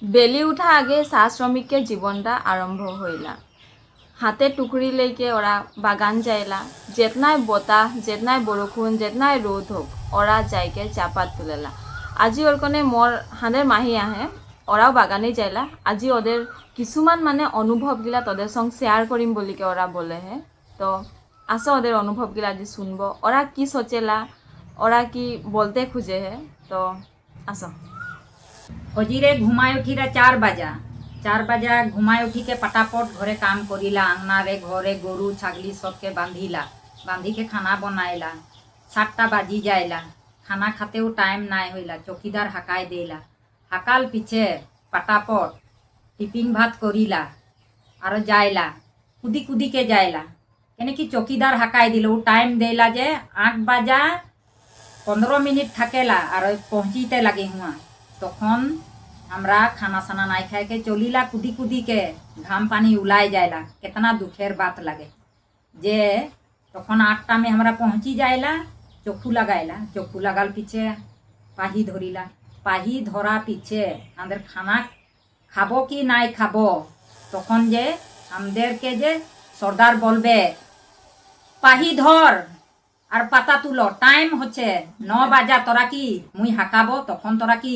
বেলি উঠা আগে চা শ্রমিকের জীবনটা আরম্ভ হইলা। হাতে টুকরি লেকে ওরা বাগান যাইলা। যেতনাই বতাহ, যেতনাই বরষুণ, যেতনাই রোদ হোক, ওরা যাইকে চাপাত তুলেলা। আজি ওর কনে মোর হাঁদের মাহি আহে, ওরাও বাগানে যাইলা। আজি ওদের কিছুমান মানে অনুভবগিলা তোদের সঙ্গে শেয়ার করিম বলিকে ওরা বলে হে। তো আসো ওদের অনুভবগিলা আজি শুনবো, ওরা কি সোচেলা, ওরা কি বলতে খুঁজে হে। তো আসো। হজিরে ঘুমায় উঠিরা 4 বাজা। 4 বাজা ঘুমায় উঠিকে পটাপট ঘরে কাম করিলা। আংনারে ঘরে গরু ছাগলি সবকে বাঁধিলা। বাঁধিকে খানা বনাইলা। 7টা বাজি যাইলা। খানা খাতেও টাইম নাই হইলা। চকিদার হাকাই দেলা। হাকাল পিছে পটাপট টিফিন ভাত করিলা আর যাইলা। কুদি কুদিকে যাইলা কেন কি চকিদার হাকাই দিল। টাইম দেলা যে 8 বাজা 15 মিনিট থাকেলা আর পৌঁছিতে লাগে হুয়া। তখন আমরা খানা সানা নাই খাইকে চলিলা কুদি কুদিকে। ঘাম পানি উলাই যায়লা। कितना दुखेर बात लगे जे तখন 8टा में हमरा पहुँची जायला। चक्षु लगाइला। चक्षु लगाल पीछे पाही धरिला। पाही धरा पीछे আমাদের খানা খাবো কি নাই খাবো, তখন যে আমাদেরকে যে সর্দার বলবে পাহি ধর আর পাতা তুলো। টাইম হচ্ছে 9 বাজা। তোরা কি মুই হাঁকাবো, তখন তোরা কি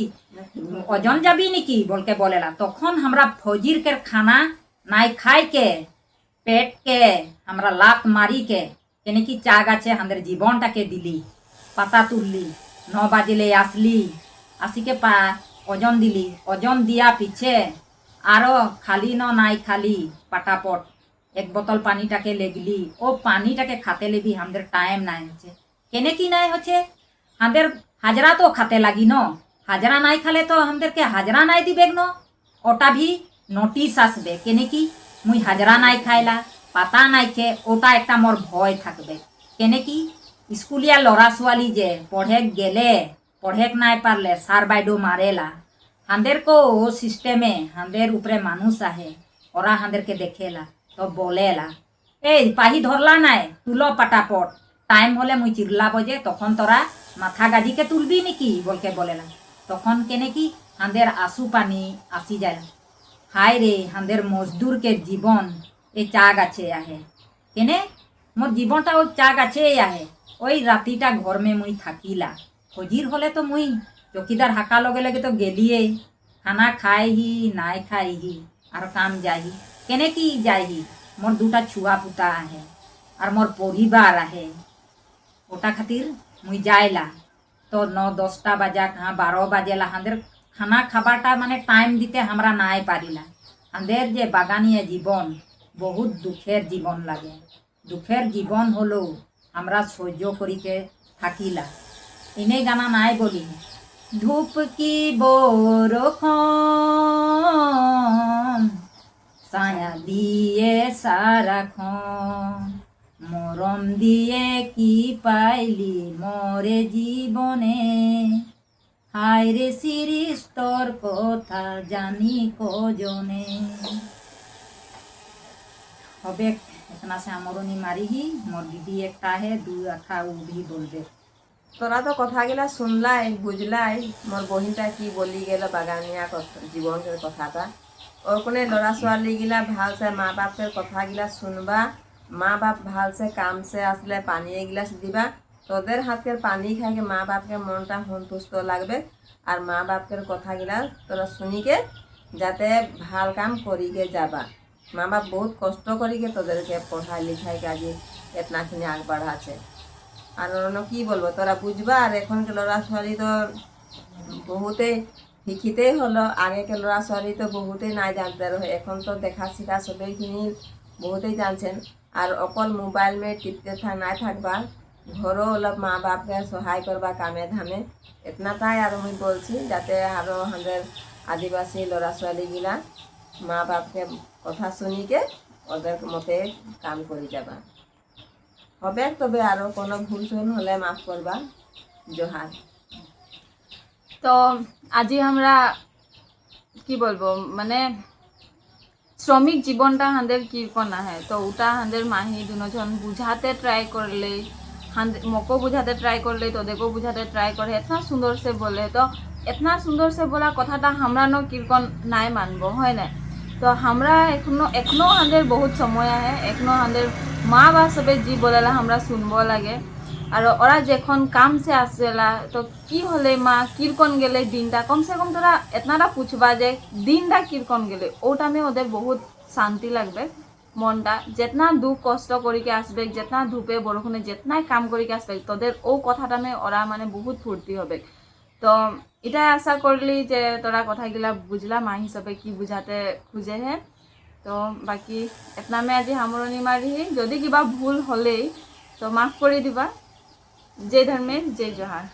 ওজন যাবি নাকি বলকে বলেলা। তখন আমরা ফজিরকের খানা নাই খাইকে পেটকে আমরা লাত মারিকে কেন কি চা গাছে আমাদের জীবনটাকে দিলি। পাতা তুললি, 9 বাজলে আসলি, আসিকে ওজন দিলি। ওজন দিয়া পিছে আরো খালি নাই খালি পাটাপট 1 বোতল পানিটাকে লেগলি। ও পানিটাকে খাতে লেবি আমাদের টাইম নাই হচ্ছে। কেনে কি নাই হচ্ছে, আমাদের হাজরা তো খাতে লাগি ন। হাজরা নাই খালে তো আমাদেরকে হাজরা নাই দিবে ন। ওটা ভি নোটিশ আসবে কেনে কি মুই হাজরা নাই খাইলা, পাতা নাই খে, ওটা একটা মোর ভয় থাকবে। কেনে কি স্কুলিয়া লড়া ছোৱালী যে পঢ়ে গেলে পঢ়েক নাই পারলে সার বাইডো মারেলা। হাঁদেরকেও ও সিস্টেমে হাঁদের উপরে মানুষ আহে, ওরা হাঁদেরকে দেখেলা তো বলেলা এই পাহি ধরলা নাই তুলো পাটাপট। টাইম হলে মুই চিল্লাবো যে তখন তোরা মাথা গাজিকে তুলবি নাকি বলকে বলেলা। তখন কেনে কি হাঁদের আসু পানি আসি যায়। হায় রে হাঁদের মজদুরকে জীবন এই চা গাছে আহে। কেনে মোর জীবনটা ওই চা গাছেই আহে। ওই রাতিটা ঘর মে মুই থাকিলা। ফজির হলে তো মুই চকিদার হাঁকা লগে লগে তো গেলিয়ে খানা খাইহি নাই খাইহি আর কাম যাইহি। কেনে কি যাইহি, মোর 2টা ছুয়া পুতা আহে আর মোর পরিবার আহে। ওটা খাতির মুই যাইলা। তো 9-10টা বাজা 12 বাজেলা হাঁদের খানা খাবারটা মানে টাইম দিতে আমরা নাই পারিলা। হাঁদের যে বাগানিয়া জীবন বহুত দুঃখের জীবন লাগে। দুঃখের জীবন হলেও আমরা সহ্য করিকে থাকিলা। এনে গানা নাই বলি ধূপ কি বরক্ষণ ছায়া দিয়ে সারাক্ষণ মরম দিয়ে কি পাইলি মরে জীবনে। হায় রে শিরিষ তোর কথা জানি কজনে। হবে इतना से আমরনি মারিহি। মোর দিদি একটা হে 2 আঠা ও भी বলবে। তোরা তো কথাগুলা শুনলাই বুঝলাই মোর বহিনটা কি বলি গেল বাগানিয়া জীবনের কথাটা। ওর কোনে ল'ৰা ছোৱালীগিলা ভালছে মা বাপের কথাগিলা শুনবা। মা বাপ ভালছে কামছে আসলে পানি এগিলাস দিবা। তোদের হাতের পানি খাইকে মা বাপকে মনটা সন্তুষ্ট লাগবে। আর মা বাপের কথাগিলা তোরা শুনিকে যাতে ভাল কাম করিকে যাবা। মা বাপ বহুত কষ্ট করিকে তোদেরকে পড়াই লিখাইকে আজি এতনাখিনি আগবাড়াছে। আর অন্য কি বলবো তোরা বুঝবা। আর এখনকার ল'ৰা ছোৱালী তো বহুতেই শিক্ষিতেই হলো। আগেকার ল'ৰা ছোৱালী তো বহুতেই নাই জানতে রহে। এখন তো দেখা শিখা সবেইখিনি বহুতেই জানছেন। আর অকল মোবাইল মে টিপতে নাই থাকবা, ঘরও অলপ মা বাপকে সহায় করবা কামে ধামে। এতনাটাই আর আমি বলছি যাতে আরও আমাদের আদিবাসী ল'ৰা ছোৱালীগিলা মা বাপকে কথা শুনিকে ওদের মতে কাম করে যাবা। হবে তবে আরও কোনো ভুল চুল হলে মাফ করবা। জোহার। তো আজি আমরা কি বলবো মানে শ্রমিক জীবনটা হাঁদের কীরকম আহে, তো ওটা হাঁদের মাহি দুজন বুঝাতে ট্রাই করলে, মকো বুঝাতে ট্রাই করলে, তোদেরকেও বুঝাতে ট্রাই করে, इतना सुंदर से बोले। तो इतना सुंदर से बोला कथाटा हमरा न कीर्तन नाय मानबो है ना। तो हमरा एखनो हांदेर बहुत समय है, एखनो हांदेर माँ बा सबे जी बोलेला हमरा सुनबो लागे। और ओरा जेखन काम से आसेला तो की होले माँ कीर्तन गेले दिनटा कम से कम तोरा एतनाटा पूछबा जे दिनटा कीर्तन गेले ओटा में ओদের बहुत शांति লাগবে মনটা। যেতনা দুঃখ কষ্ট করিকে আসবে, যেতনা ধূপে বরষুণে যেতনাই কাম করিকে আসবে তোদের ও কথাটা মে ওরা মানে বহুত ফুর্তি হবে। তো এটাই আশা করলি যে তোরা কথাগুলা বুঝলা মা হিসাবে কি বুঝাতে খুঁজে হে। তো বাকি এতনা মে আজি সামৰণি মাৰিহি। যদি কিবা ভুল হলেই তো মাফ কৰি দিবা। জয় ধৰ্মেশ, জয় জোহাৰ।